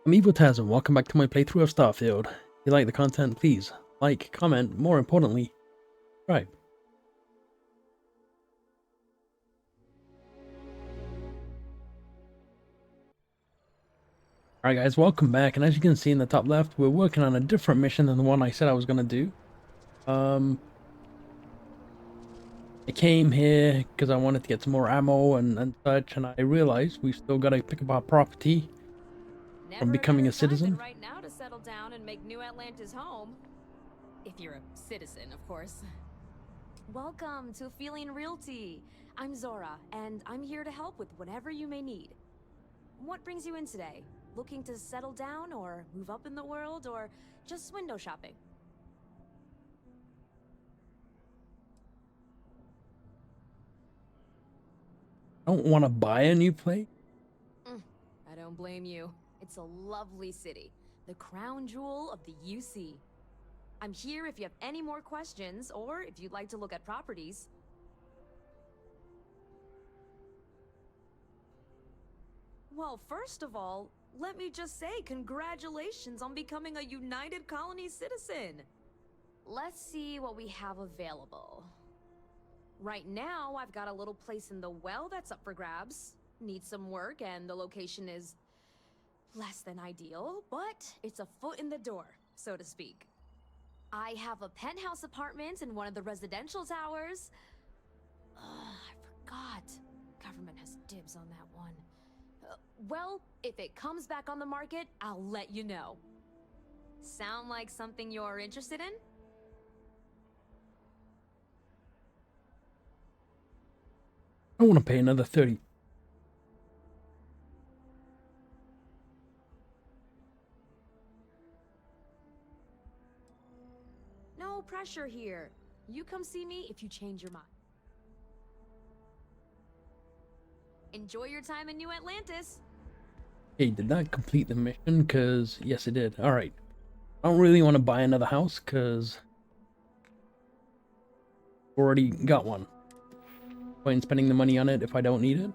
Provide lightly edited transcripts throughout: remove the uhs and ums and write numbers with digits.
I'm Evil Taz and welcome back to my playthrough of Starfield. If you like the content, please like, comment, more importantly, subscribe. Alright guys, welcome back, and as you can see in the top left, we're working on a different mission than the one I said I was going to do. I came here because I wanted to get some more ammo and such, and I realized we still got to pick up our property from becoming a citizen. Right now to settle down and make New Atlantis home. If you're a citizen, of course. Welcome to Feeling Realty. I'm Zora, and I'm here to help with whatever you may need. What brings you in today? Looking to settle down or move up in the world or just window shopping? I don't want to buy a new place. I don't blame you. It's a lovely city, the crown jewel of the UC. I'm here if you have any more questions or if you'd like to look at properties. Well, first of all, let me just say congratulations on becoming a United Colony citizen. Let's see what we have available. Right now, I've got a little place in the well that's up for grabs. Needs some work and the location is less than ideal, but it's a foot in the door, so to speak. I have a penthouse apartment in one of the residential towers. I forgot. Government has dibs on that one. Well, if it comes back on the market, I'll let you know. Sound like something you're interested in? I don't want to pay another 30. No pressure here. You come see me if you change your mind. Enjoy your time in New Atlantis. Hey, did that complete the mission? Because, yes it did. Alright. I don't really want to buy another house, because I've already got one. Point in spending the money on it if I don't need it.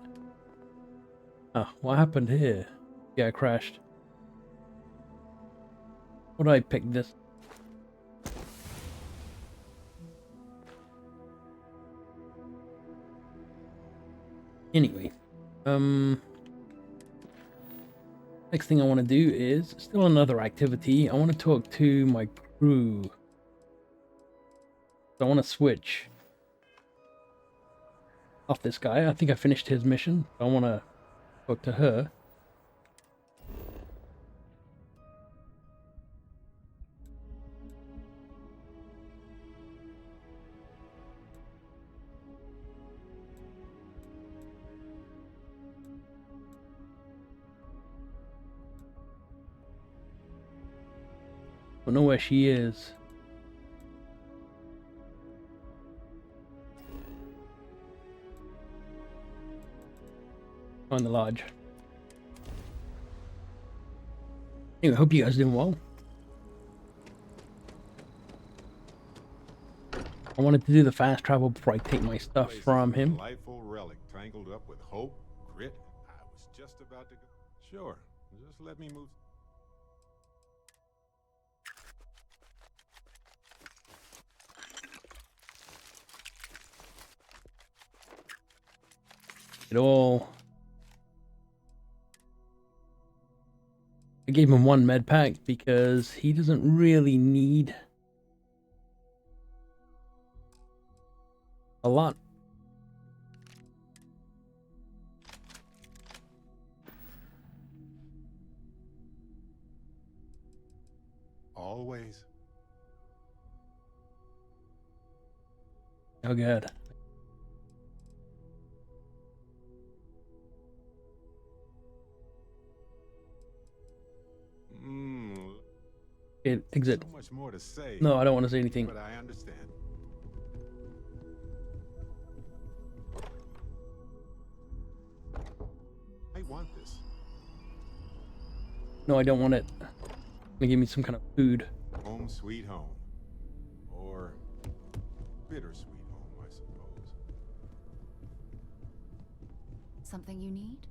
Ah, what happened here? Yeah, I crashed. What did I pick this? Anyway, next thing I want to do is still another activity. I want to talk to my crew. So I want to switch off this guy. I think I finished his mission. I want to talk to her. Don't know where she is. On the lodge. Anyway, hope you guys are doing well. I wanted to do the fast travel before I take my stuff from him. Delightful relic tangled up with hope, grit. I was just about to go. Sure, just let me move. It all. I gave him one med pack because he doesn't really need a lot. Always. Oh god. Exit. So much more to say. No, I don't want to say anything. But I understand. I want this. No, I don't want it. Gonna give me some kind of food. Home sweet home. Or bittersweet home, I suppose. Something you need?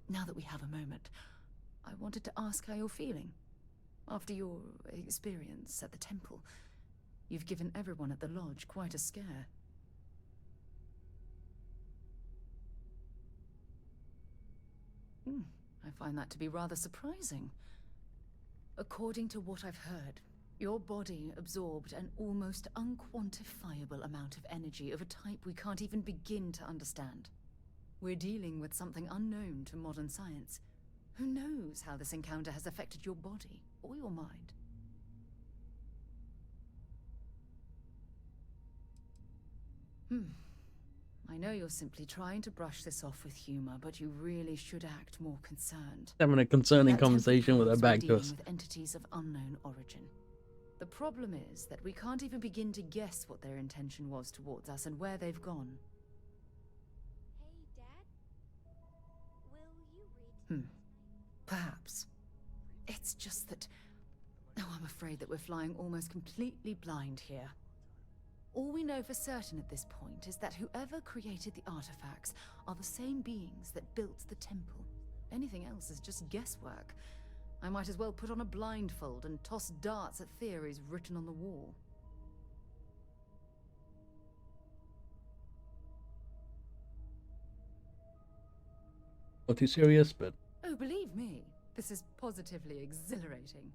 Now that we have a moment, I wanted to ask how you're feeling. After your experience at the temple, you've given everyone at the lodge quite a scare. I find that to be rather surprising. According to what I've heard, your body absorbed an almost unquantifiable amount of energy of a type we can't even begin to understand. We're dealing with something unknown to modern science. Who knows how this encounter has affected your body or your mind? I know you're simply trying to brush this off with humor, but you really should act more concerned. Having a concerning That conversation with temple her proves we're back to dealing us. with entities of unknown origin. The problem is that we can't even begin to guess what their intention was towards us and where they've gone. Hey, Dad? Will you read? Perhaps. It's just that... Oh, I'm afraid that we're flying almost completely blind here. All we know for certain at this point is that whoever created the artifacts are the same beings that built the temple. Anything else is just guesswork. I might as well put on a blindfold and toss darts at theories written on the wall. Not too serious, but Oh, believe me, this is positively exhilarating.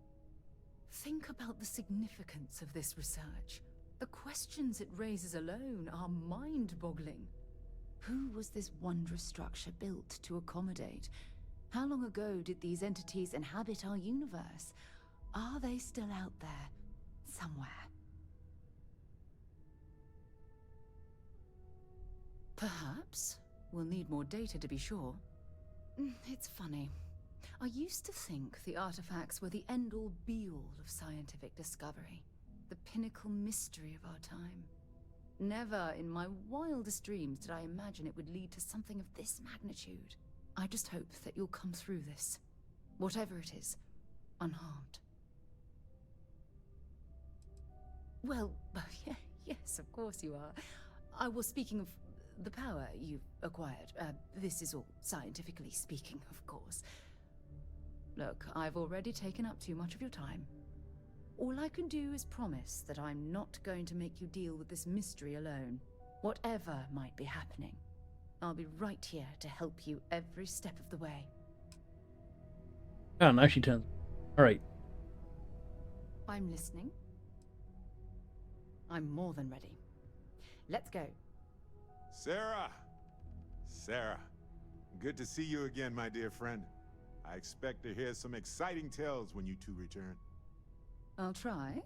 Think about the significance of this research. The questions it raises alone are mind-boggling. Who was this wondrous structure built to accommodate? How long ago did these entities inhabit our universe? Are they still out there, somewhere? Perhaps. We'll need more data to be sure. It's funny. I used to think the artifacts were the end-all be-all of scientific discovery. The pinnacle mystery of our time. Never in my wildest dreams did I imagine it would lead to something of this magnitude. I just hope that you'll come through this, whatever it is, unharmed. Well, yes, of course you are. I was speaking of the power you've acquired. This is all scientifically speaking, of course. Look, I've already taken up too much of your time. All I can do is promise that I'm not going to make you deal with this mystery alone. Whatever might be happening, I'll be right here to help you every step of the way. oh, now she turns. All right. I'm listening. I'm more than ready. Let's go. Sarah! Sarah, good to see you again, my dear friend. I expect to hear some exciting tales when you two return. I'll try,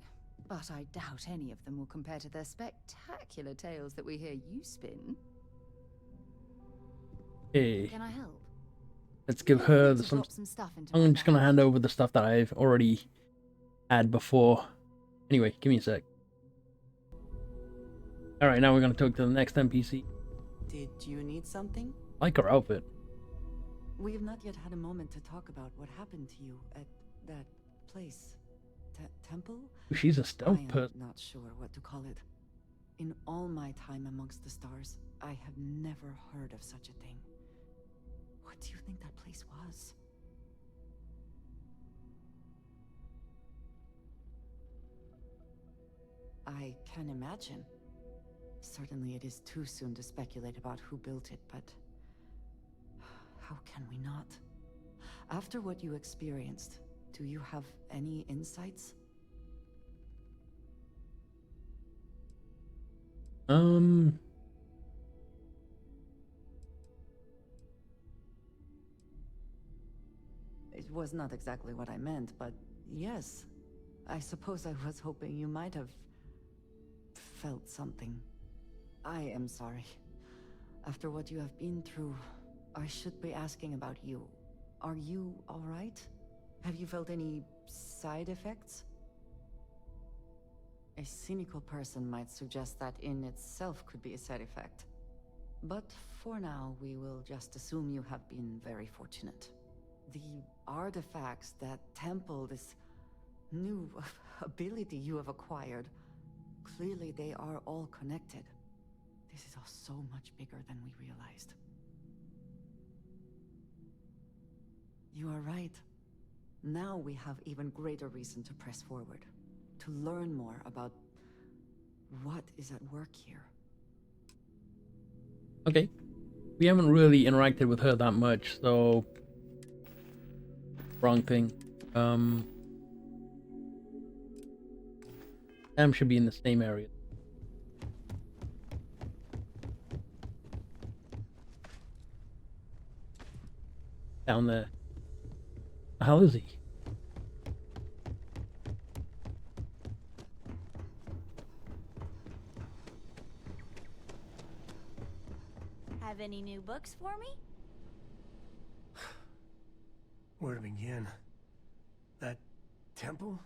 but I doubt any of them will compare to the spectacular tales that we hear you spin. Hey, Can I help? let's give her To the drop some stuff into I'm my just gonna bag. hand over the stuff that I've already had before. Anyway, give me a sec. Alright, now we're gonna talk to the next NPC. Did you need something? Like her outfit. We've not yet had a moment to talk about what happened to you at that place. Temple? She's a I stealth am person. not sure what to call it. In all my time amongst the stars, I have never heard of such a thing. What do you think that place was? I can imagine. Certainly it is too soon to speculate about who built it, but how can we not? After what you experienced, do you have any insights? It was not exactly what I meant, but yes. I suppose I was hoping you might have felt something. I am sorry. After what you have been through, I should be asking about you. Are you all right? Have you felt any side effects? A cynical person might suggest that in itself could be a side effect. But for now, we will just assume you have been very fortunate. The artifacts that temple this new ability you have acquired, clearly they are all connected. This is all so much bigger than we realized. You are right. Now we have even greater reason to press forward, to learn more about what is at work here. Okay. We haven't really interacted with her that much, so... Wrong thing. Sam should be in the same area. Down there. How is he? Have any new books for me? Where to begin? That temple?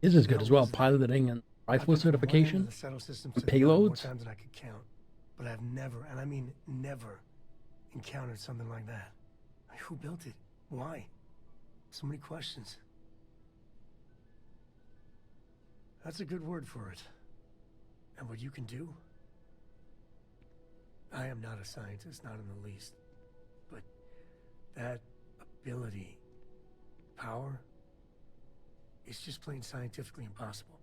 This is good as well. Piloting and rifle certification. The shuttle system And to the other more payloads. times than I could count. But I've never, and I mean never, encountered something like that. Who built it? Why? So many questions. That's a good word for it. And what you can do? I am not a scientist, not in the least. But that ability, power, it's just plain scientifically impossible.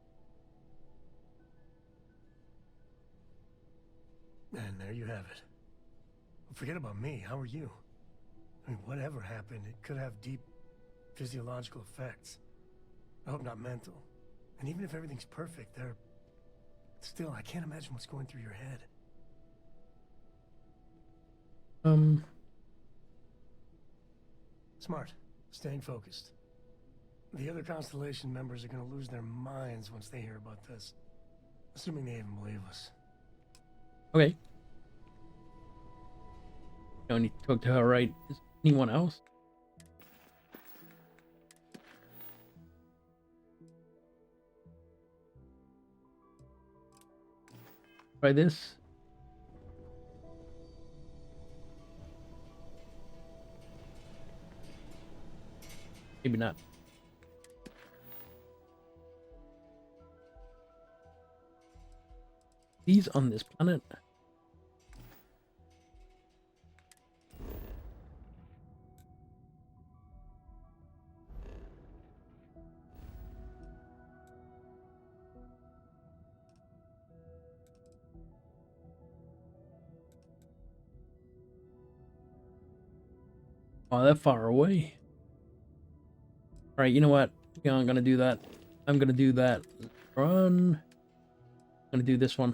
And there you have it. Forget about me. How are you? I mean, whatever happened, it could have deep physiological effects. I hope not mental. And even if everything's perfect, still, I can't imagine what's going through your head. Smart. Staying focused. The other Constellation members are gonna lose their minds once they hear about this. Assuming they even believe us. Okay. Don't need to talk to her, right? Is anyone else? Try this. Maybe not. These on this planet. Oh, they're far away. Alright, you know what? Yeah, I'm gonna do that. I'm gonna do that. Run. I'm gonna do this one.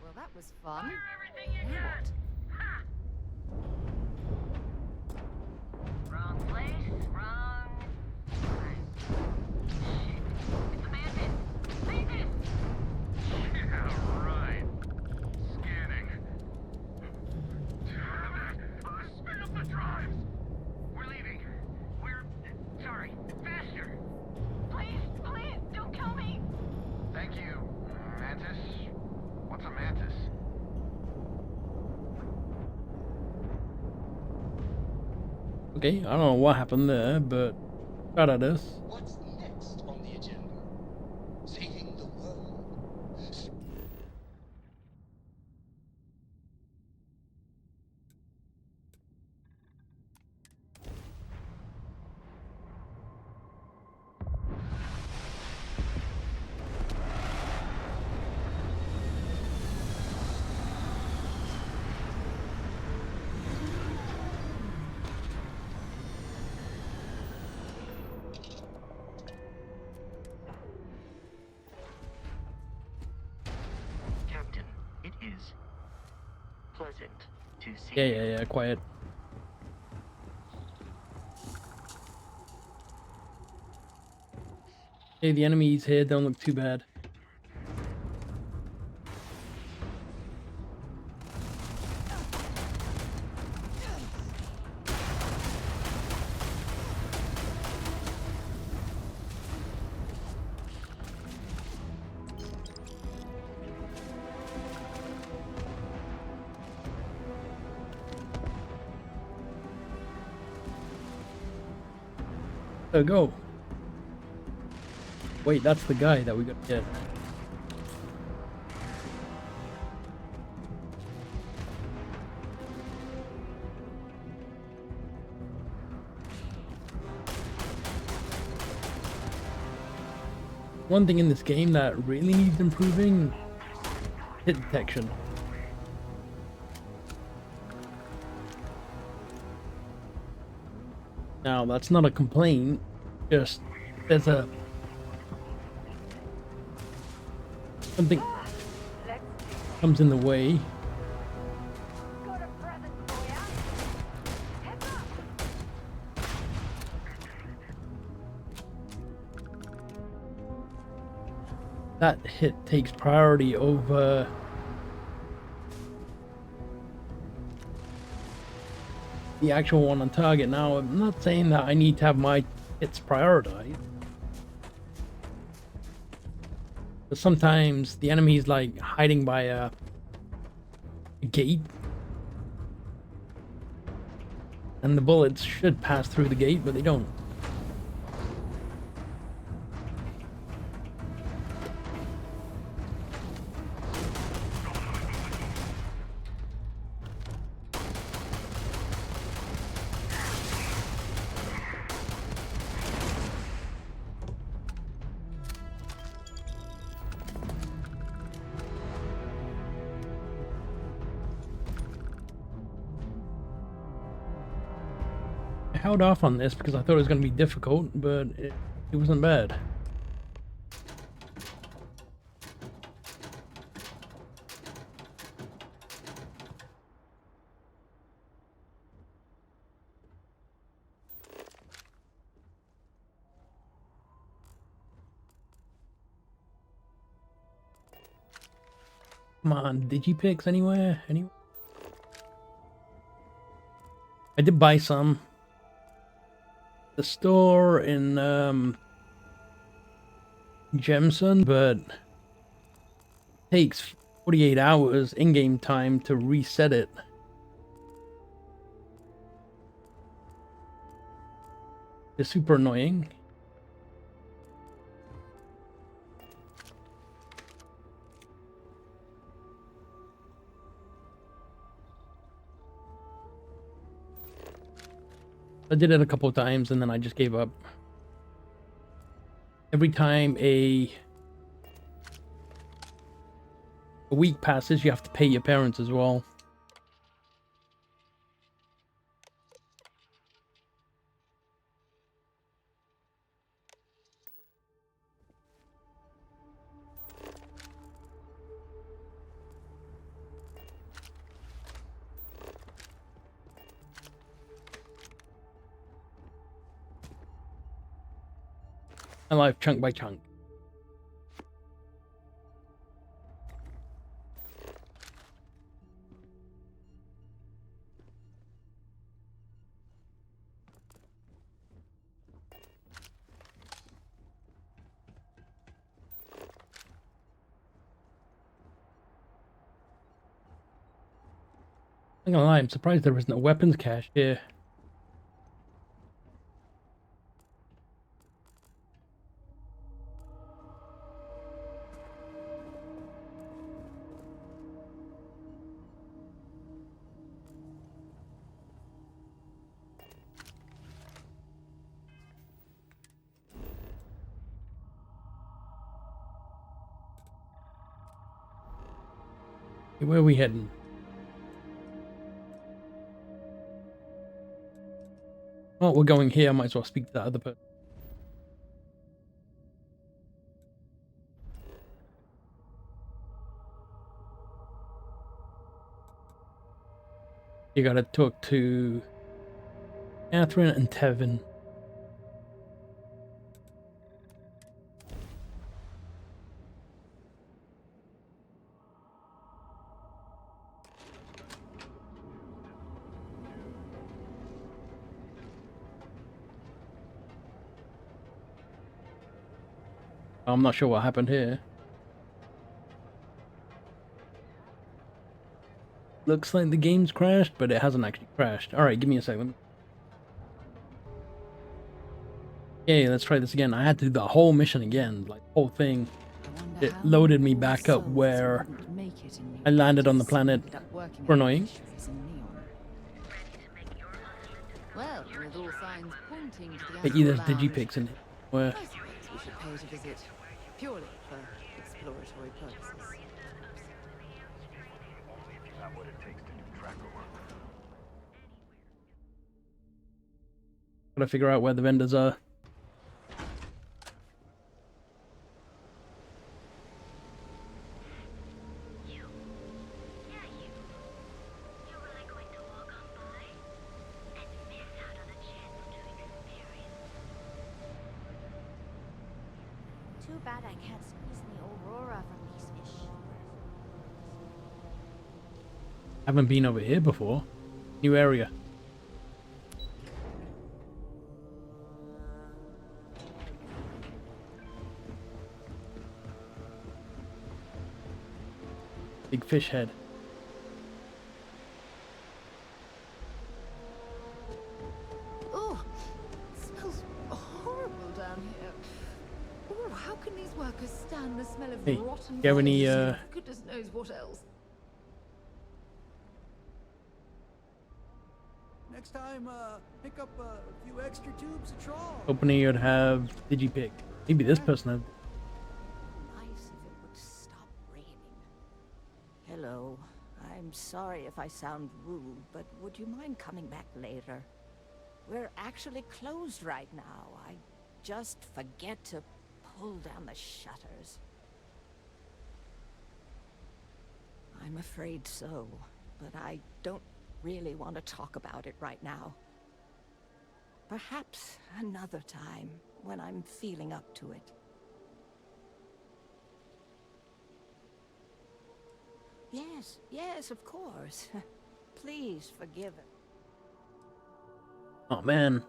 Well, that was fun. Wrong place, wrong time. Shit. It's a bandit. Bandit! Yeah, right. Scanning. Damn it! Spin up the drives! We're leaving. Sorry. Faster! Please, please, don't kill me! Thank you, Mantis. What's a mantis? Okay, I don't know what happened there, but shout at us. What's next on the agenda? Saving the world. Captain, it is pleasant to see Yeah, quiet. Hey, the enemies here don't look too bad. There we go. Wait, that's the guy that we got to get. One thing in this game that really needs improving: hit detection. Now, that's not a complaint, just there's a something comes in the way. That hit takes priority over the actual one on target. Now, I'm not saying that I need to have my hits prioritized, but sometimes the enemy's like hiding by a gate, and the bullets should pass through the gate, but they don't. I held off on this because I thought it was going to be difficult, but it wasn't bad. Come on, digipicks anywhere? Anywhere? I did buy some. The store in Gemson, but it takes 48 hours in-game time to reset it. It's super annoying. I did it a couple of times and then I just gave up. Every time a week passes, you have to pay your parents as well. My life chunk by chunk. I'm not gonna lie, I'm surprised there isn't a weapons cache here. Okay, where are we heading? Oh, we're going here. I might as well speak to that other person. You gotta talk to Catherine and Tevin. I'm not sure what happened here. Looks like the game's crashed, but it hasn't actually crashed. Alright, give me a second. Okay, let's try this again. I had to do the whole mission again, like the whole thing. I wonder It how loaded me poor back up souls where couldn't make it in New I landed on the Atlantis planet ended up working for at annoying. fisheries in Neon. Well, with all signs pointing to the Hey, there's astral lounge, digipics in here. Where I suppose we should pay it a visit, purely for exploratory purposes. gotta figure out where the vendors are. Too bad I can't squeeze any Aurora from these fish. Haven't been over here before. New area. Big fish head. Oh, it smells horrible down here. Oh, how can these workers stand the smell of Hey, rotten you have any, bodies and goodness knows what else? Next time, pick up a few extra tubes of trawl. Hoping you'd have digipic. Maybe this person had. Nice if it would stop raining. Hello. I'm sorry if I sound rude, but would you mind coming back later? We're actually closed right now. I just forget to pull down the shutters. I'm afraid so, but I don't really want to talk about it right now. Perhaps another time, when I'm feeling up to it. Yes, yes, of course. Please forgive it. Oh man,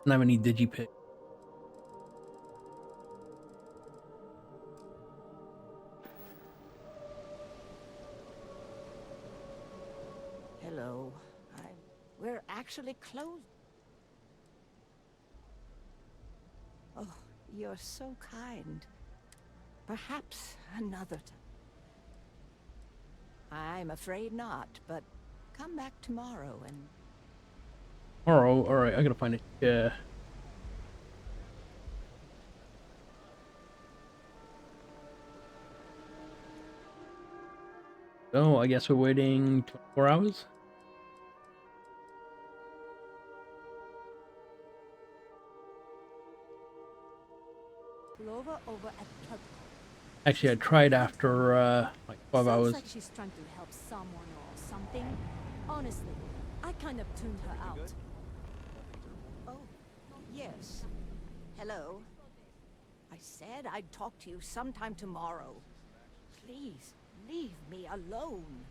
don't have any digipic. Hello. We're actually closed. Oh, you're so kind. Perhaps another time. I'm afraid not, but come back tomorrow and... Alright, I gotta find it. Yeah. So, I guess we're waiting 24 hours? Over at Actually, I tried after, like 12 hours. like she's trying to help someone or something. Honestly, I kind of tuned her out. Oh, yes. Hello. I said I'd talk to you sometime tomorrow. Please, leave me alone.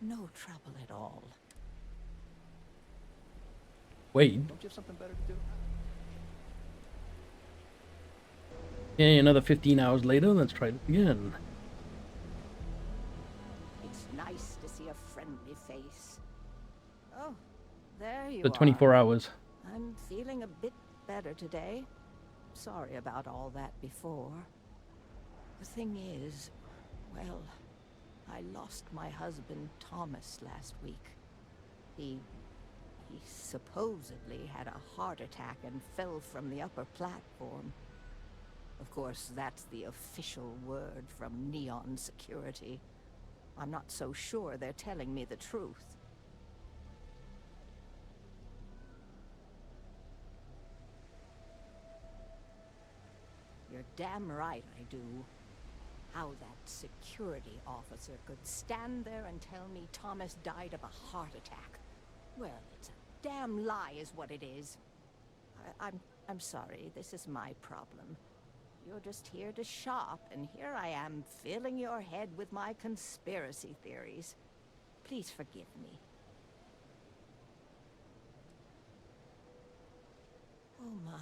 No trouble at all. Wait. Don't you have something better to do? Okay, another 15 hours later, let's try it again. It's nice to see a friendly face. Oh, there you So are. 24 hours. I'm feeling a bit better today. Sorry about all that before. The thing is, well, I lost my husband Thomas last week. He supposedly had a heart attack and fell from the upper platform. Of course, that's the official word from Neon Security. I'm not so sure they're telling me the truth. You're damn right I do. How that security officer could stand there and tell me Thomas died of a heart attack. Well, it's a damn lie is what it is. I'm sorry, this is my problem. You're just here to shop, and here I am filling your head with my conspiracy theories. Please forgive me. Oh my.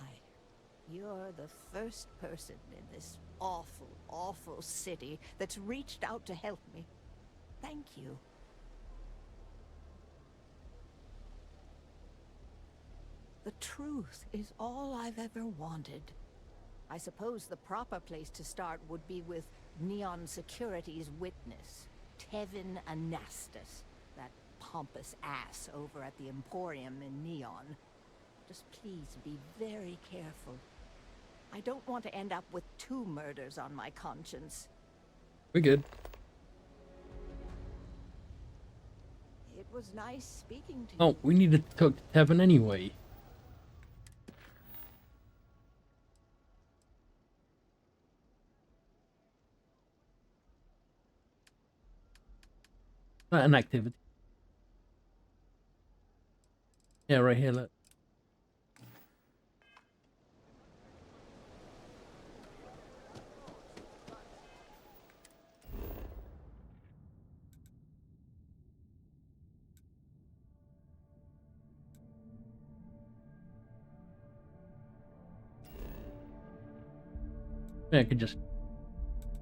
You're the first person in this awful, awful city that's reached out to help me. Thank you. The truth is all I've ever wanted. I suppose the proper place to start would be with Neon Security's witness, Tevin Anastas, that pompous ass over at the Emporium in Neon. Just please be very careful. I don't want to end up with 2 murders on my conscience. We're good. It was nice speaking to you. Oh, we need to talk to Tevin anyway. Not an activity. Yeah, right here, look. Yeah, I could just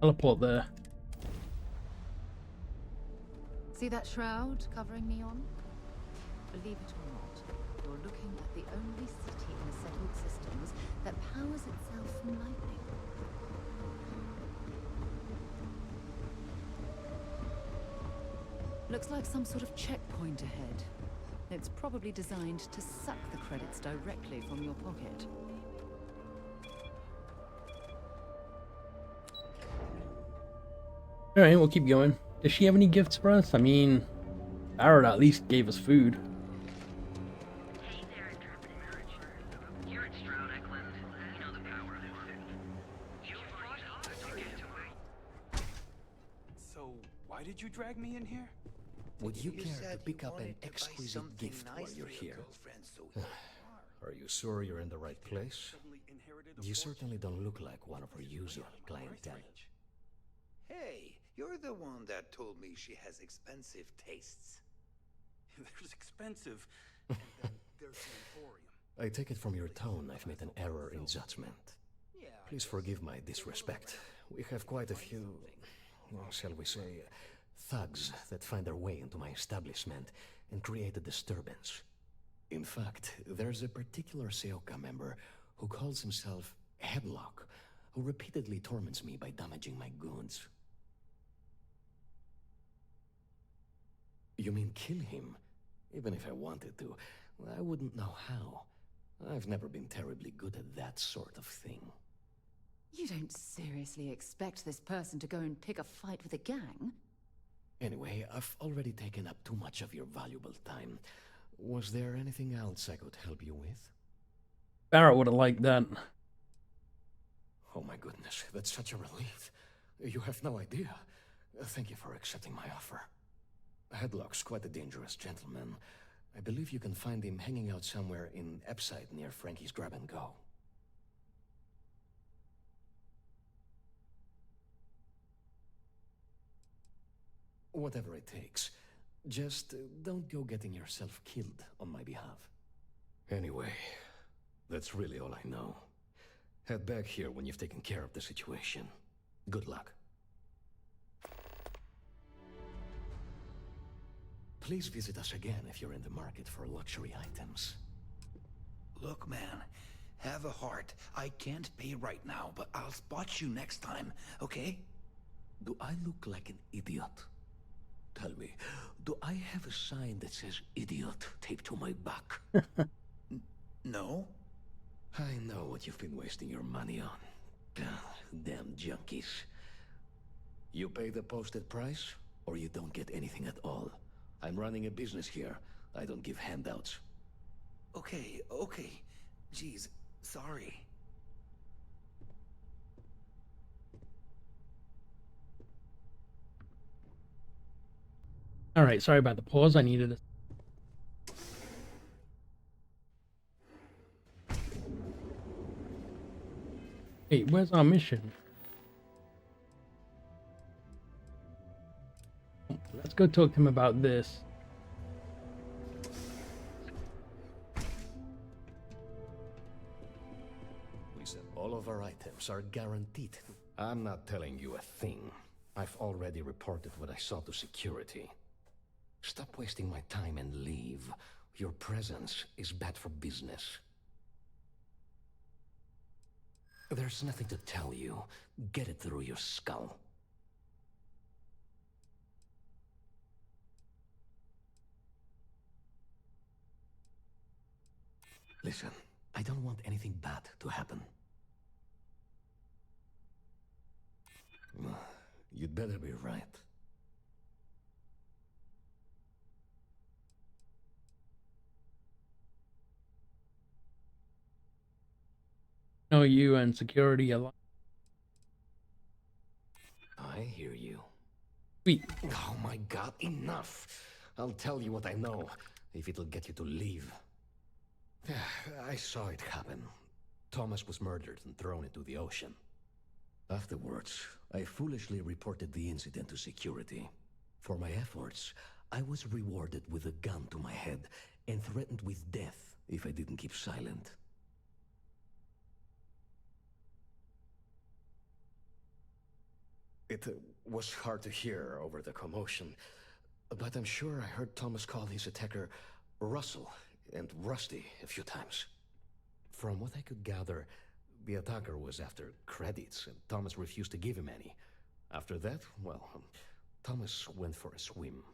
teleport there. See that shroud covering Neon? Believe it or not, you're looking at the only city in the settled systems that powers itself from lightning. Looks like some sort of checkpoint ahead. It's probably designed to suck the credits directly from your pocket. Alright, we'll keep going. Does she have any gifts for us? I mean, Barrett at least gave us food. Hey there, Intrepid Adventurer. You're at Stroud Eklund. You know the power of it. You fought hard to get to me. So, why did you drag me in here? Would you care to pick up an exquisite gift while you're here? Are you sure you're in the right place? You certainly don't look like one of her usual clientele. Hey, you're the one that told me she has expensive tastes. There's expensive, and then there's the Emporium. I take it from your tone I've made an error in judgment. Please forgive my disrespect. We have quite a few, well, shall we say, thugs that find their way into my establishment and create a disturbance. In fact, there's a particular Seoka member who calls himself Headlock, who repeatedly torments me by damaging my goods. You mean kill him? Even if I wanted to, I wouldn't know how. I've never been terribly good at that sort of thing. You don't seriously expect this person to go and pick a fight with a gang? Anyway, I've already taken up too much of your valuable time. Was there anything else I could help you with? Barrett would have liked that. Oh my goodness, that's such a relief. You have no idea. Thank you for accepting my offer. Headlock's quite a dangerous gentleman. I believe you can find him hanging out somewhere in Epside near Frankie's Grab and Go. Whatever it takes. Just don't go getting yourself killed on my behalf. Anyway, that's really all I know. Head back here when you've taken care of the situation. Good luck. Please visit us again if you're in the market for luxury items. Look, man, have a heart. I can't pay right now, but I'll spot you next time, okay? Do I look like an idiot? Tell me, do I have a sign that says idiot taped to my back? No? I know what you've been wasting your money on. Damn junkies. You pay the posted price, or you don't get anything at all. I'm running a business here. I don't give handouts. Okay. Jeez, sorry. Alright, sorry about the pause. I needed it. Hey, where's our mission? Let's go talk to him about this. We said all of our items are guaranteed. I'm not telling you a thing. I've already reported what I saw to security. Stop wasting my time and leave. Your presence is bad for business. There's nothing to tell you. Get it through your skull. Listen, I don't want anything bad to happen. You'd better be right. No, you and security alike. I hear you. Sweet. Oh my god, enough! I'll tell you what I know, if it'll get you to leave. I saw it happen. Thomas was murdered and thrown into the ocean. Afterwards, I foolishly reported the incident to security. For my efforts, I was rewarded with a gun to my head and threatened with death if I didn't keep silent. It was hard to hear over the commotion, but I'm sure I heard Thomas call his attacker Russell and Rusty a few times. From what I could gather, the attacker was after credits, and Thomas refused to give him any. After that, well, Thomas went for a swim.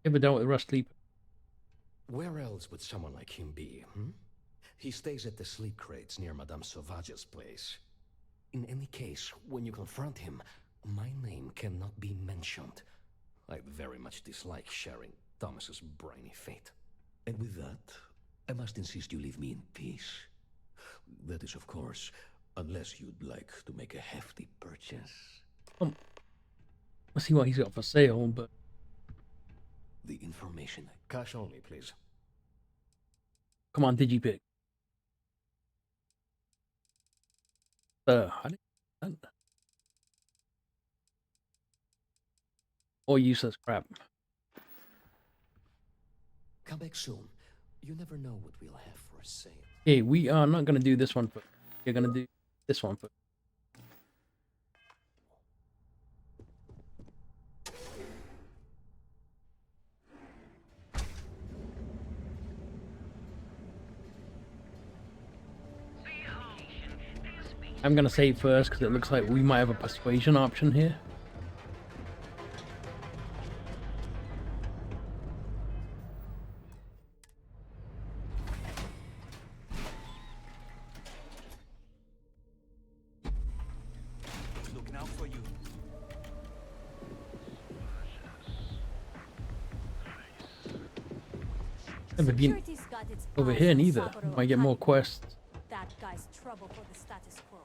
Ever dealt with Rust Sleep? Where else would someone like him be, hmm? He stays at the sleep crates near Madame Sauvage's place. In any case, when you confront him, my name cannot be mentioned. I very much dislike sharing Thomas's briny fate. And with that, I must insist you leave me in peace. That is, of course, unless you'd like to make a hefty purchase. Let's see what he's got for sale, but... The information. Cash only, please. Come on, Digipick. I didn't... Or useless crap. Come back soon. You never know what we'll have for sale. Hey, we are not going to do this one first. You're going to do this one first. I'm going to save first because it looks like we might have a persuasion option here. Looking out for you. Never been over here neither. Might get more quests. That guy's trouble for the status quo,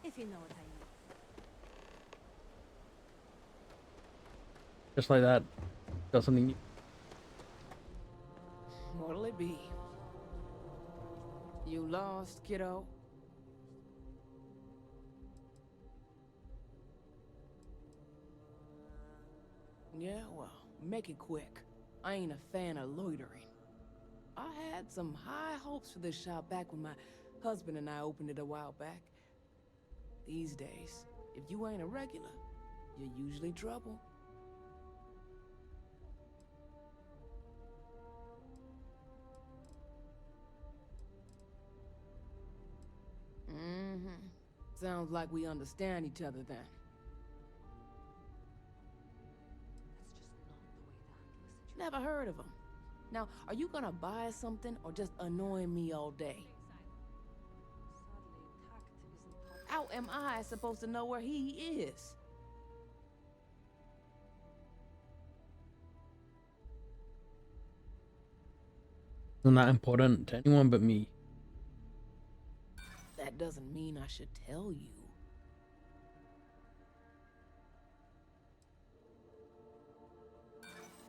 if you know what I mean. Just like that. Got something new. What'll it be? You lost, kiddo? Yeah, well, make it quick. I ain't a fan of loitering. I had some high hopes for this shop back when my husband and I opened it a while back. These days, if you ain't a regular, you're usually trouble. Sounds like we understand each other then. Never heard of him. Now, are you gonna buy something or just annoying me all day? How am I supposed to know where he is? Isn't that important to anyone but me? That doesn't mean I should tell you.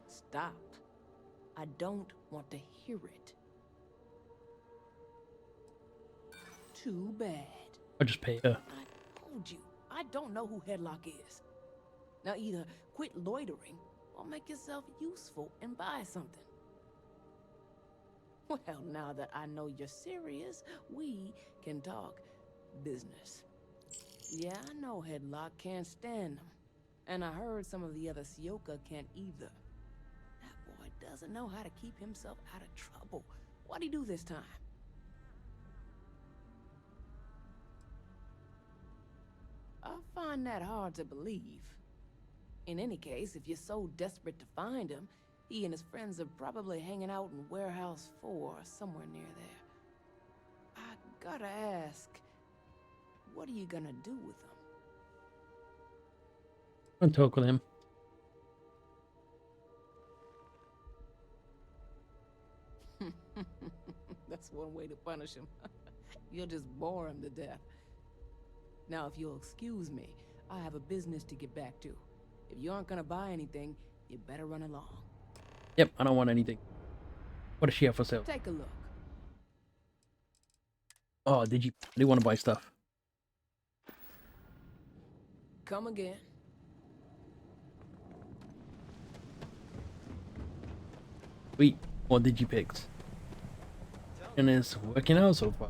Stop. I don't want to hear it. Too bad. I'll just pay her. I told you, I don't know who Headlock is. Now either quit loitering or make yourself useful and buy something. Well, now that I know you're serious, we can talk business. Yeah, I know Headlock can't stand them. And I heard some of the other Sioka can't either. That boy doesn't know how to keep himself out of trouble. What'd he do this time? I find that hard to believe. In any case, if you're so desperate to find him, he and his friends are probably hanging out in Warehouse 4 or somewhere near there. I gotta ask, what are you gonna do with him? I'll talk with him. That's one way to punish him. You'll just bore him to death. Now, if you'll excuse me, I have a business to get back to. If you aren't gonna buy anything, you better run along. Yep, I don't want anything. What does she have for sale? Take a look. Oh, did you? I do want to buy stuff. Come again. Sweet. What did you pick? And it's working out so far.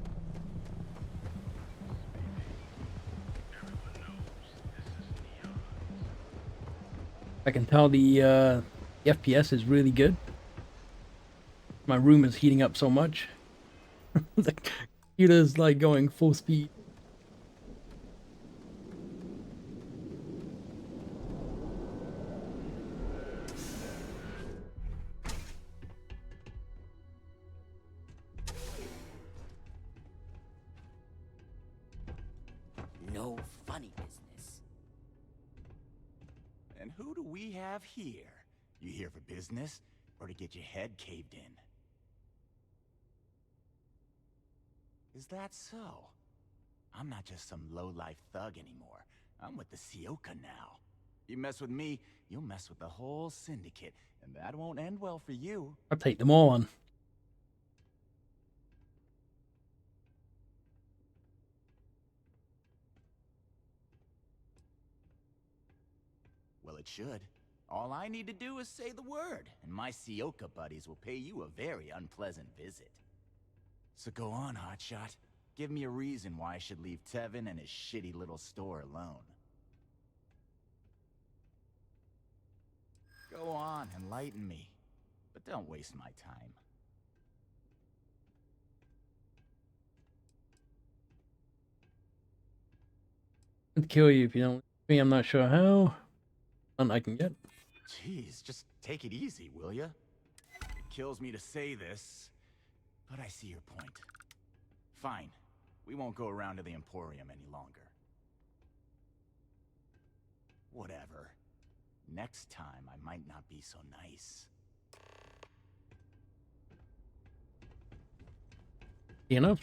I can tell the FPS is really good. My room is heating up so much. The computer's like going full speed. No funny business. And who do we have here? You here for business, or to get your head caved in? Is that so? I'm not just some low-life thug anymore. I'm with the Sioka now. You mess with me, you'll mess with the whole syndicate, and that won't end well for you. I'll take them all on. Well, it should. All I need to do is say the word, and my Sioka buddies will pay you a very unpleasant visit. So go on, hotshot. Give me a reason why I should leave Tevin and his shitty little store alone. Go on, enlighten me. But don't waste my time. I'd kill you if you don't leave me. I'm not sure how. None I can get. Jeez, just take it easy, will ya? It kills me to say this, but I see your point. Fine. We won't go around to the Emporium any longer. Whatever. Next time, I might not be so nice. Enough.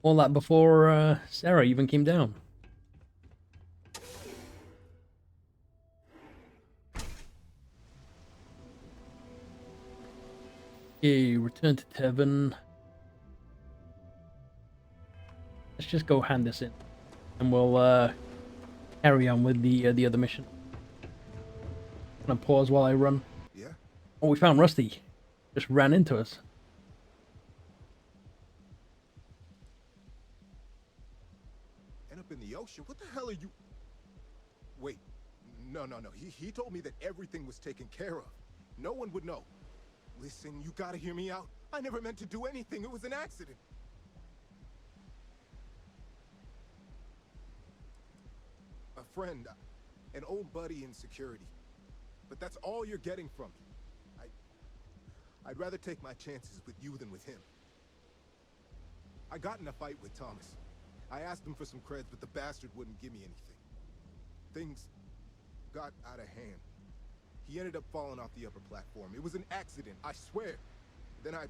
All that before Sarah even came down. Okay, return to Tevin. Let's just go hand this in, and we'll carry on with the other mission. Gonna pause while I run. Yeah. Oh, we found Rusty. Just ran into us. End up in the ocean? What the hell are you? Wait. No. He told me that everything was taken care of. No one would know. Listen, you gotta hear me out. I never meant to do anything. It was an accident. A friend, an old buddy in security. But that's all you're getting from me. I'd rather take my chances with you than with him. I got in a fight with Thomas. I asked him for some creds, but the bastard wouldn't give me anything. Things got out of hand. He ended up falling off the upper platform. It was an accident, I swear. Then I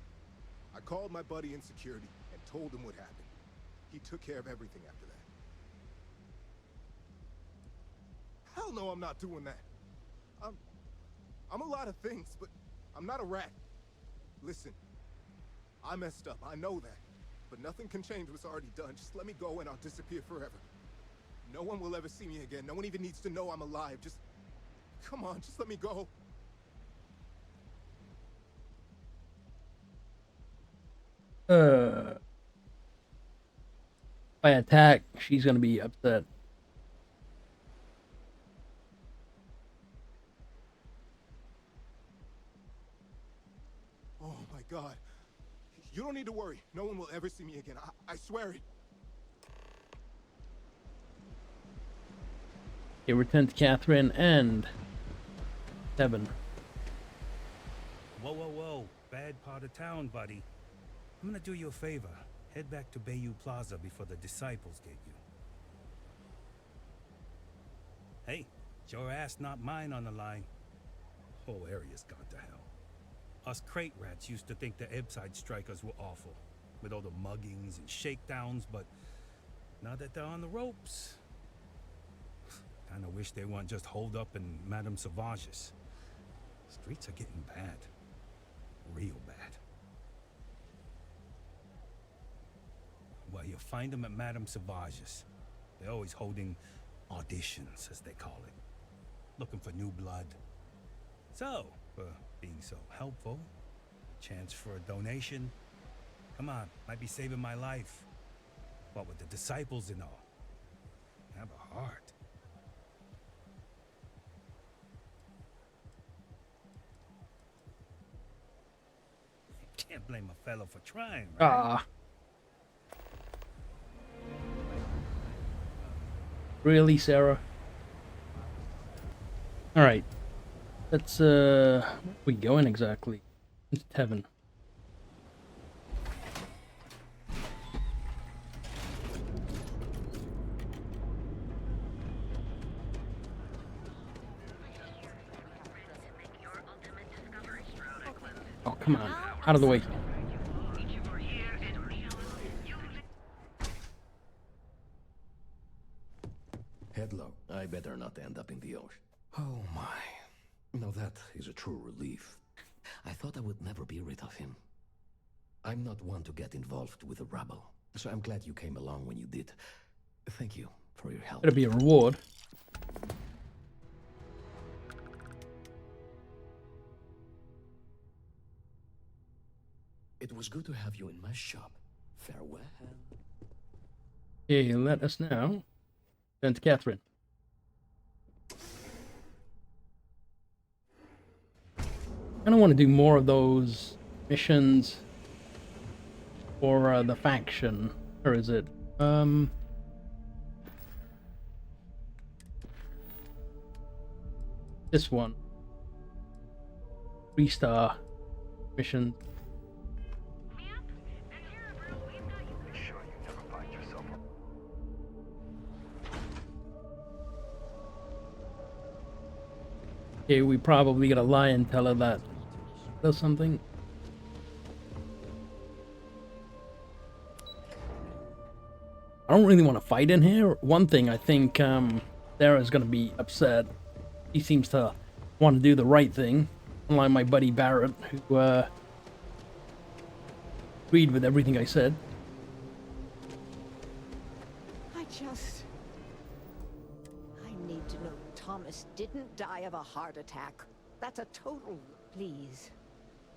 called my buddy in security and told him what happened. He took care of everything after that. Hell no, I'm not doing that. I'm a lot of things, but I'm not a rat. Listen, I messed up, I know that. But nothing can change what's already done. Just let me go and I'll disappear forever. No one will ever see me again. No one even needs to know I'm alive. Just, come on, just let me go. If I attack, she's gonna be upset. Oh my God. You don't need to worry. No one will ever see me again. I swear it. Okay, return to Catherine and Seven. Whoa, whoa, whoa. Bad part of town, buddy. I'm gonna do you a favor. Head back to Bayou Plaza before the disciples get you. Hey, it's your ass, not mine on the line. Whole area's gone to hell. Us crate rats used to think the Ebside strikers were awful, with all the muggings and shakedowns, but now that they're on the ropes, kinda wish they weren't just holed up in Madame Sauvage's. Streets are getting bad. Real bad. Well, you'll find them at Madame Sauvage's. They're always holding auditions, as they call it. Looking for new blood. So, for being so helpful, chance for a donation. Come on, might be saving my life. What with the disciples and all. Have a heart. Can't blame a fellow for trying, right? Ah. Really, Sarah? Alright. Let's, where we going exactly? It's Tevin. Oh, come on. Out of the way. Headlock, I better not end up in the ocean. Oh my. Now that is a true relief. I thought I would never be rid of him. I'm not one to get involved with the rabble, so I'm glad you came along when you did. Thank you for your help. Better be a reward. It was good to have you in my shop. Farewell. Okay, let us now turn to Catherine. I don't want to do more of those missions for the faction. Or is it? This one. 3-star mission. Okay, we probably gotta lie and tell her that does something. I don't really want to fight in here. One thing, I think Sarah's gonna be upset. He seems to want to do the right thing, unlike my buddy Barrett, who agreed with everything I said. I need to know Thomas didn't die of a heart attack. That's a total... Please,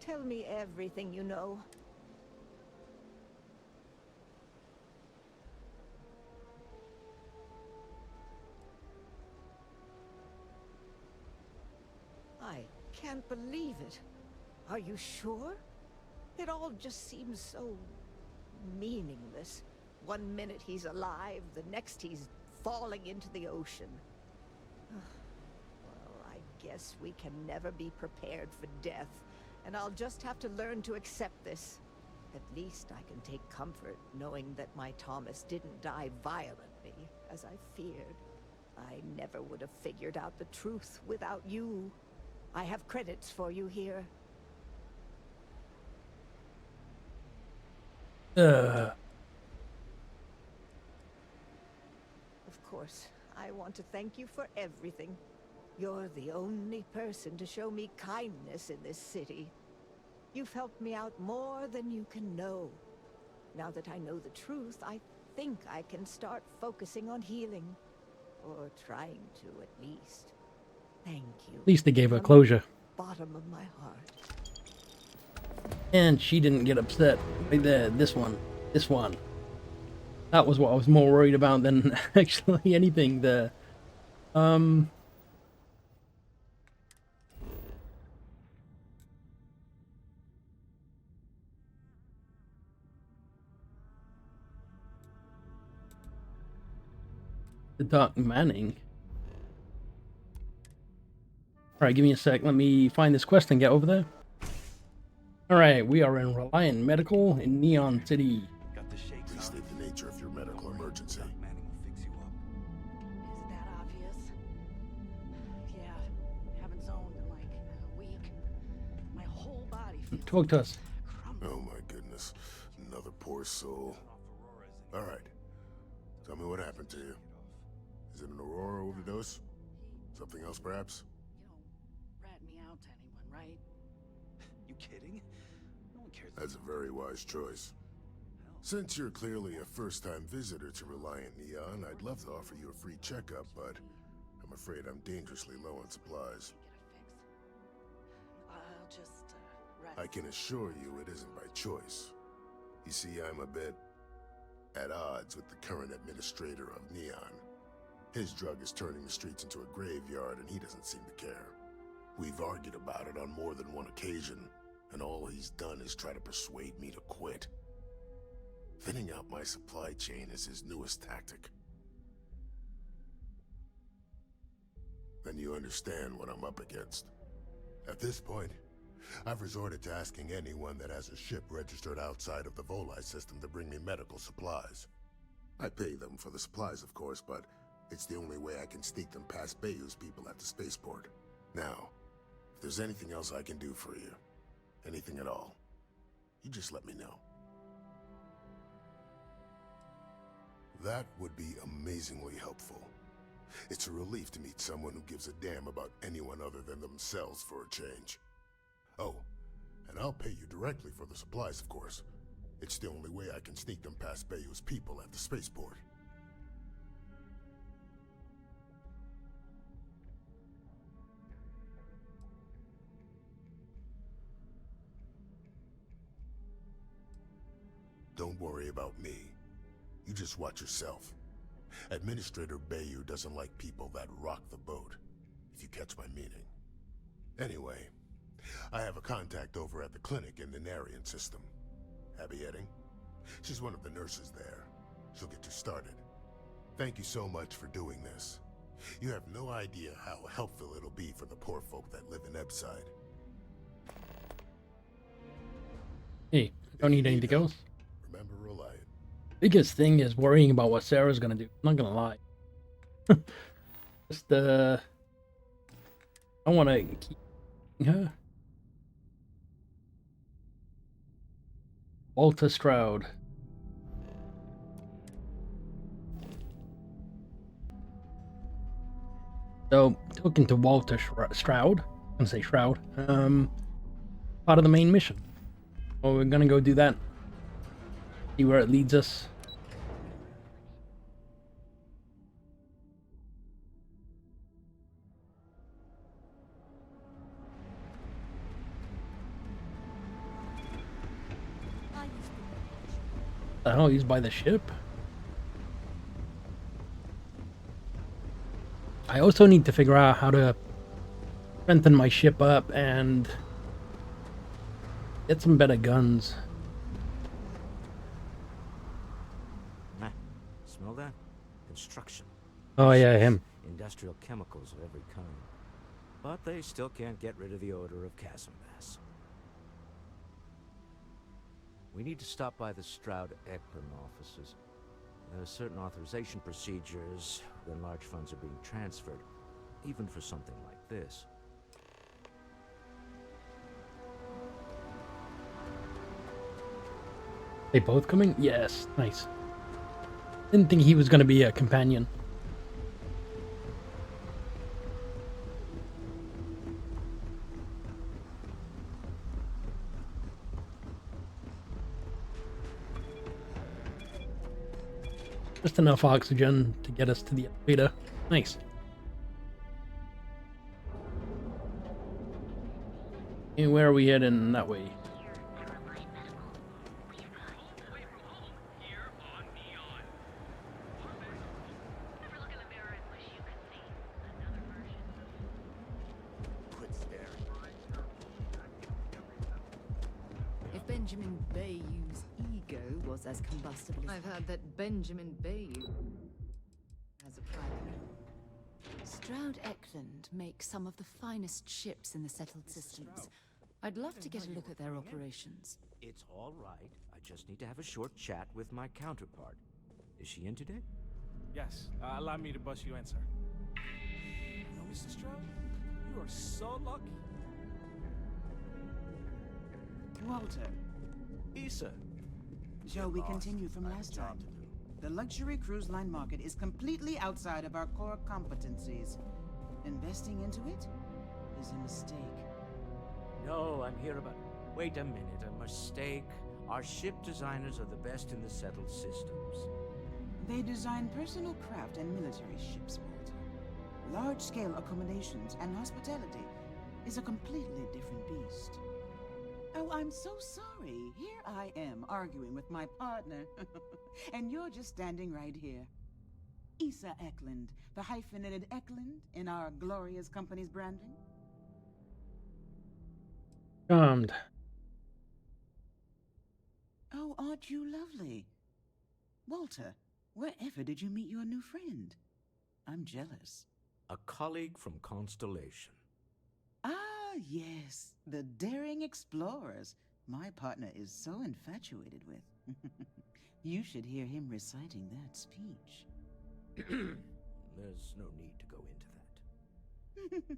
tell me everything you know. I can't believe it. Are you sure? It all just seems so meaningless. One minute he's alive, the next he's falling into the ocean. Well, I guess we can never be prepared for death, and I'll just have to learn to accept this. At least I can take comfort knowing that my Thomas didn't die violently, as I feared. I never would have figured out the truth without you. I have credits for you here. Of course, I want to thank you for everything. You're the only person to show me kindness in this city. You've helped me out more than you can know. Now that I know the truth, I think I can start focusing on healing. Or trying to, at least. Thank you. At least they gave her From the closure. bottom of my heart. And she didn't get upset. Right there, this one. This one. That was what I was more worried about than actually anything there. The Dark Manning. Alright, give me a sec. Let me find this quest and get over there. Alright, we are in Reliant Medical in Neon City. Please state the nature of your medical emergency. Is that obvious? Yeah, haven't zoned in like a week. My whole body feels Talk to us. Oh my goodness. Another poor soul. Alright. Tell me what happened to you. Is it an Aurora overdose? Something else, perhaps? rat me out to anyone, right? You kidding? No one cares. That's a very wise choice. Since you're clearly a first-time visitor to Reliant Neon, I'd love to offer you a free checkup, but I'm afraid I'm dangerously low on supplies. I'll just I can assure you it isn't by choice. You see, I'm a bit at odds with the current administrator of Neon. His drug is turning the streets into a graveyard, and he doesn't seem to care. We've argued about it on more than one occasion, and all he's done is try to persuade me to quit. Thinning out my supply chain is his newest tactic. Then you understand what I'm up against. At this point, I've resorted to asking anyone that has a ship registered outside of the Volii system to bring me medical supplies. I pay them for the supplies, of course, but it's the only way I can sneak them past Bayou's people at the spaceport. Now, if there's anything else I can do for you, anything at all, you just let me know. That would be amazingly helpful. It's a relief to meet someone who gives a damn about anyone other than themselves for a change. Oh, and I'll pay you directly for the supplies, of course. It's the only way I can sneak them past Bayou's people at the spaceport. Don't worry about me. You just watch yourself. Administrator Bayou doesn't like people that rock the boat, if you catch my meaning. Anyway, I have a contact over at the clinic in the Narian system. Abby Edding? She's one of the nurses there. She'll get you started. Thank you so much for doing this. You have no idea how helpful it'll be for the poor folk that live in Ebside. Hey, I don't need anything else. Remember Reliant. Biggest thing is worrying about what Sarah's gonna do. I'm not gonna lie. Just I wanna keep her. Walter Stroud. So, talking to Walter Stroud, I'm gonna say Shroud, part of the main mission. Well, we're gonna go do that. See where it leads us. The hell, he's by the ship? I also need to figure out how to strengthen my ship up and get some better guns. Smell that? Construction. Oh yeah, him. Industrial chemicals of every kind. But they still can't get rid of the odor of Qanba. We need to stop by the Stroud-Ekman offices. There are certain authorization procedures when large funds are being transferred, even for something like this. They both coming? Yes, nice. Didn't think he was going to be a companion. Just enough oxygen to get us to the elevator. Nice. And where are we heading? That way. If Benjamin Bayou's ego was as combustible as... I've heard that Benjamin Bayou has a private... Stroud Eklund makes some of the finest ships in the settled systems. I'd love to get a look at their operations. It's all right. I just need to have a short chat with my counterpart. Is she in today? Yes. Allow me to bust you in, sir. You know, Mr. Stroud, you are so lucky. Walter. Issa. Shall we continue from last time? The luxury cruise line market is completely outside of our core competencies. Investing into it is a mistake. No, I'm here about... Wait a minute, a mistake? Our ship designers are the best in the settled systems. They design personal craft and military ships, Walter. Large-scale accommodations and hospitality is a completely different beast. Oh, I'm so sorry. Here I am arguing with my partner. And you're just standing right here. Issa Eklund, the hyphenated Eklund in our glorious company's branding. Charmed. Oh, aren't you lovely? Walter, wherever did you meet your new friend? I'm jealous. A colleague from Constellation. Ah, yes, the daring explorers my partner is so infatuated with. You should hear him reciting that speech. There's no need to go into that.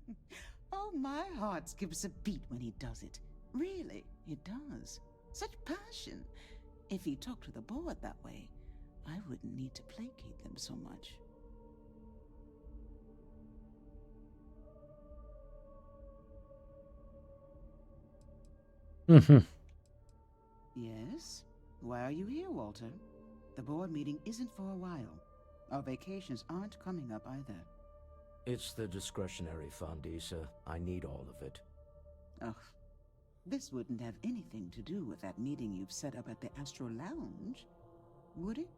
Oh, my heart skips a beat when he does it. Really, it does. Such passion. If he talked to the board that way, I wouldn't need to placate them so much. Yes? Why are you here, Walter? The board meeting isn't for a while. Our vacations aren't coming up either. It's the discretionary fund, Issa. I need all of it. Ugh. This wouldn't have anything to do with that meeting you've set up at the Astro Lounge, would it?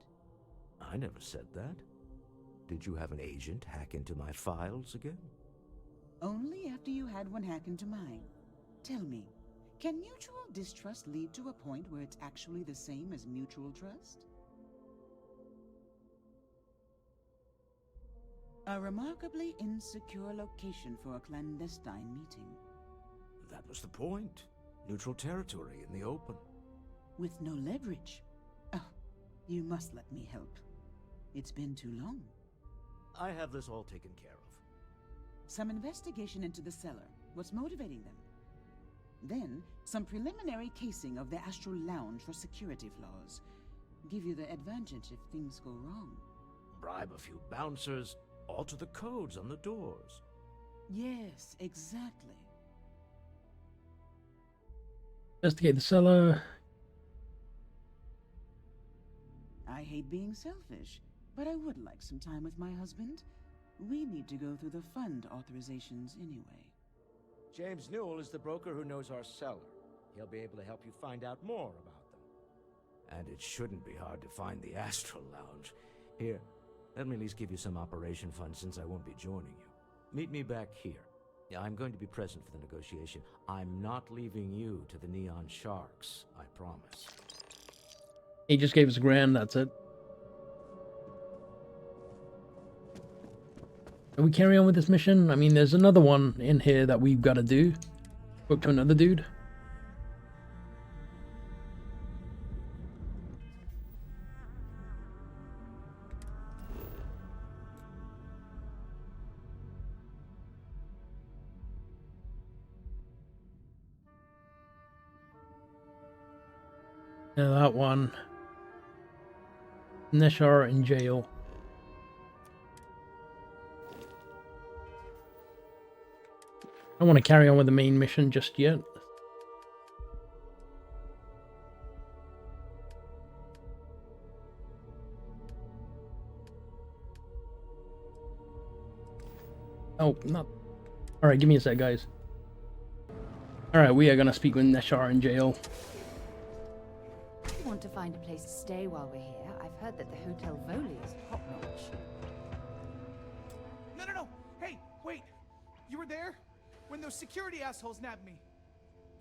I never said that. Did you have an agent hack into my files again? Only after you had one hack into mine. Tell me, can mutual distrust lead to a point where it's actually the same as mutual trust? A remarkably insecure location for a clandestine meeting. That was the point. Neutral territory in the open. With no leverage. Oh, you must let me help. It's been too long. I have this all taken care of. Some investigation into the cellar. What's motivating them? Then, some preliminary casing of the Astral Lounge for security flaws. Give you the advantage if things go wrong. Bribe a few bouncers, alter the codes on the doors. Yes, exactly. Investigate the cellar. I hate being selfish, but I would like some time with my husband. We need to go through the fund authorizations anyway. James Newell is the broker who knows our cellar. He'll be able to help you find out more about them. And it shouldn't be hard to find the Astral Lounge. Here, let me at least give you some operation funds since I won't be joining you. Meet me back here. I'm going to be present for the negotiation. I'm not leaving you to the Neon Sharks, I promise. He just gave us $1,000, that's it. Can we carry on with this mission? I mean, there's another one in here that we've got to do. Spoke to another dude. Yeah, that one. Neshar in jail. I don't want to carry on with the main mission just yet. Oh, not... Alright, give me a sec, guys. Alright, we are going to speak with Neshar in jail. I want to find a place to stay while we're here. I've heard that the Hotel Voli is top-notch. No. Hey, wait. You were there? When those security assholes nabbed me.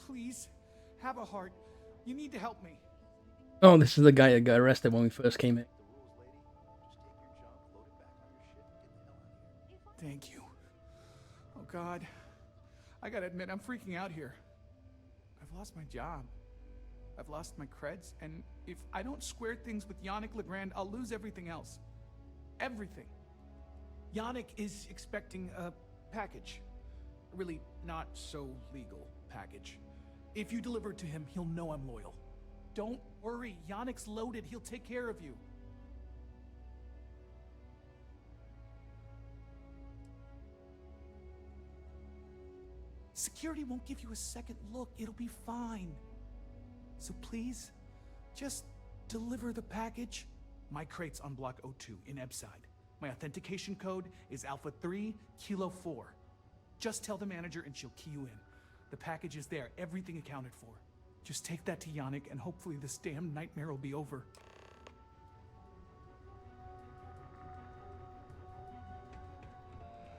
Please, have a heart. You need to help me. Oh, this is the guy that got arrested when we first came in. Thank you. Oh God. I gotta admit, I'm freaking out here. I've lost my job. I've lost my creds, and if I don't square things with Yannick Legrand, I'll lose everything else. Everything. Yannick is expecting a package. A really not so legal package. If you deliver it to him, he'll know I'm loyal. Don't worry, Yannick's loaded. He'll take care of you. Security won't give you a second look. It'll be fine. So please, just deliver the package. My crate's on Block 02 in Ebside. My authentication code is Alpha 3 Kilo 4. Just tell the manager and she'll key you in. The package is there, everything accounted for. Just take that to Yannick and hopefully this damn nightmare will be over.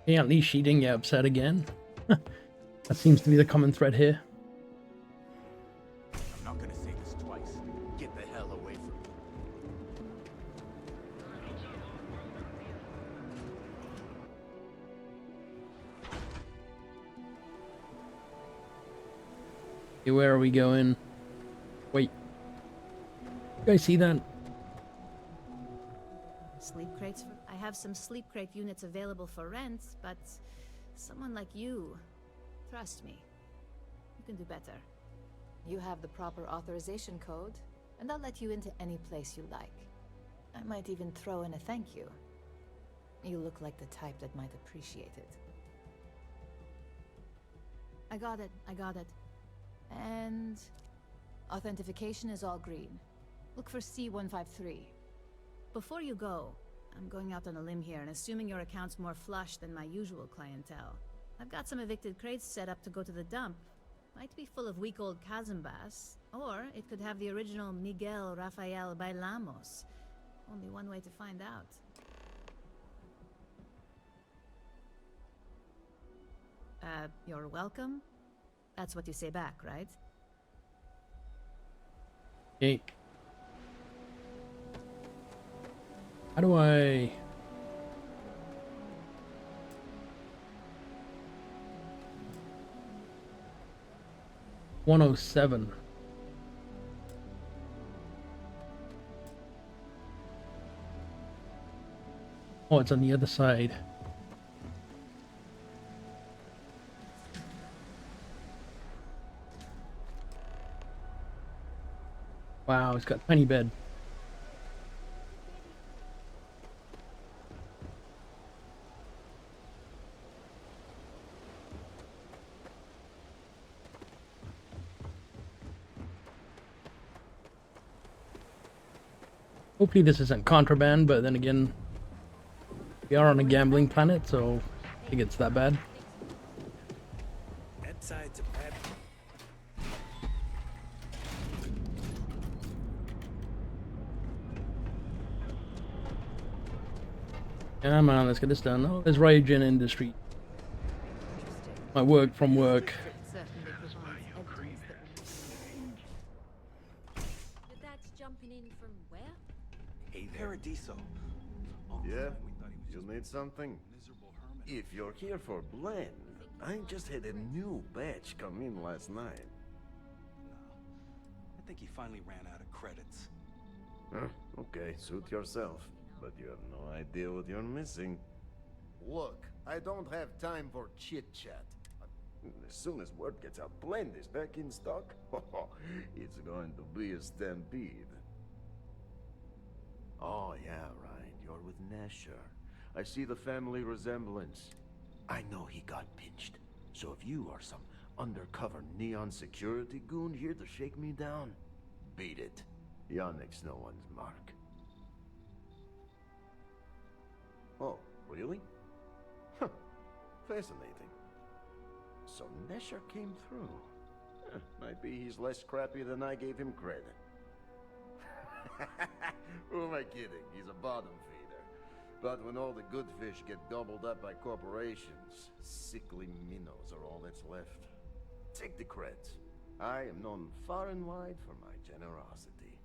Yeah, at least she didn't get upset again. That seems to be the common thread here. I'm not gonna say this twice. Get the hell away from me. Okay, where are we going? Wait. You guys see that? Sleep crates for... I have some sleep crate units available for rent, but someone like you, trust me, you can do better. You have the proper authorization code, and I'll let you into any place you like. I might even throw in a thank you. You look like the type that might appreciate it. I got it. And authentication is all green. Look for C153. Before you go, I'm going out on a limb here and assuming your account's more flush than my usual clientele. I've got some evicted crates set up to go to the dump. Might be full of weak old Qanbas, or it could have the original Miguel Rafael Bailamos. Only one way to find out. You're welcome? That's what you say back, right? Okay. How do I... $107. Oh, it's on the other side. Wow, it's got a tiny bed. Hopefully this isn't contraband, but then again, we are on a gambling planet, so I think it's that bad. Come on, let's get this done. Oh, there's rage in industry. My work from work. That's jumping in from where? Hey, Paradiso. Yeah? You need something? If you're here for blend, I just had a new batch come in last night. I think he finally ran out of credits. Huh? Okay, suit yourself. But you have no idea what you're missing. Look, I don't have time for chit-chat. As soon as word gets out blend is back in stock, it's going to be a stampede. Oh yeah, right, you're with Nasher. I see the family resemblance. I know he got pinched, so if you are some undercover neon security goon here to shake me down, beat it. Yannick's no one's mark. Oh, really? Huh. Fascinating. So Nesher came through. Might be he's less scrappy than I gave him credit. Who am I kidding? He's a bottom feeder. But when all the good fish get gobbled up by corporations, sickly minnows are all that's left. Take the creds. I am known far and wide for my generosity.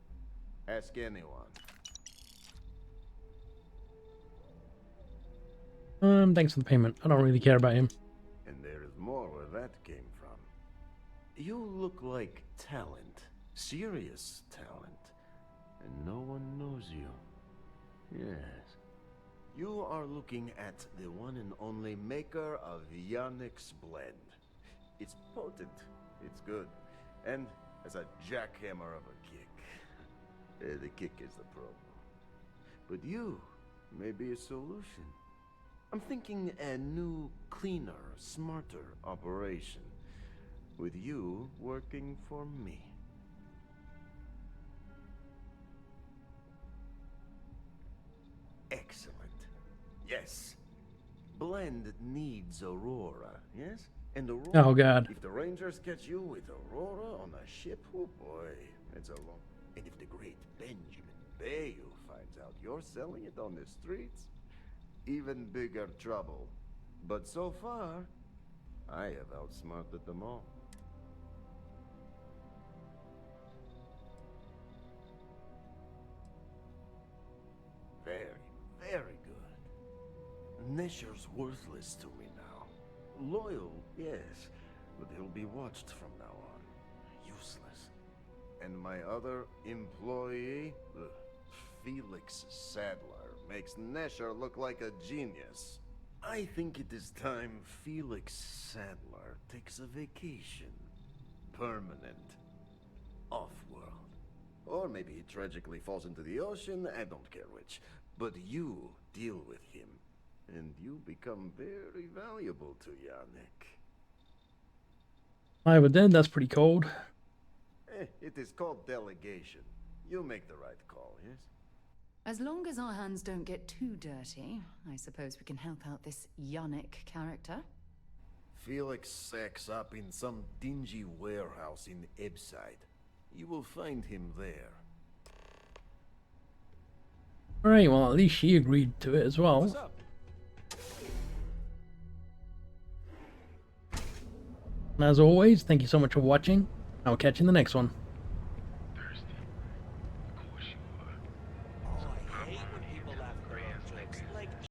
Ask anyone. Thanks for the payment. I don't really care about him. And You look like talent. Serious talent. And no one knows you. Yes. You are looking at the one and only maker of Yannick's blend. It's potent. It's good. And has a jackhammer of a kick. The kick is the problem. But you may be a solution. I'm thinking a new, cleaner, smarter operation. With you working for me. Excellent. Yes. Blend needs Aurora, yes? And Aurora... Oh, God. If the Rangers catch you with Aurora on a ship, oh boy, it's a long... And if the great Benjamin Bayou finds out you're selling it on the streets, even bigger trouble. But so far, I have outsmarted them all. Very, very good. Nesher's worthless to me now. Loyal, yes, but he'll be watched from now on. Useless. And my other employee, Felix Sadler, makes Nesher look like a genius. I think it is time Felix Sadler takes a vacation. Permanent. Off-world. Or maybe he tragically falls into the ocean, I don't care which. But you deal with him, and you become very valuable to Yannick. But then that's pretty cold. It is called delegation. You make the right call, yes? As long as our hands don't get too dirty, I suppose we can help out this Yannick character. Felix sacks up in some dingy warehouse in Ebside. You will find him there. Alright, well, at least she agreed to it as well. What's up? And as always, thank you so much for watching. I'll catch you in the next one.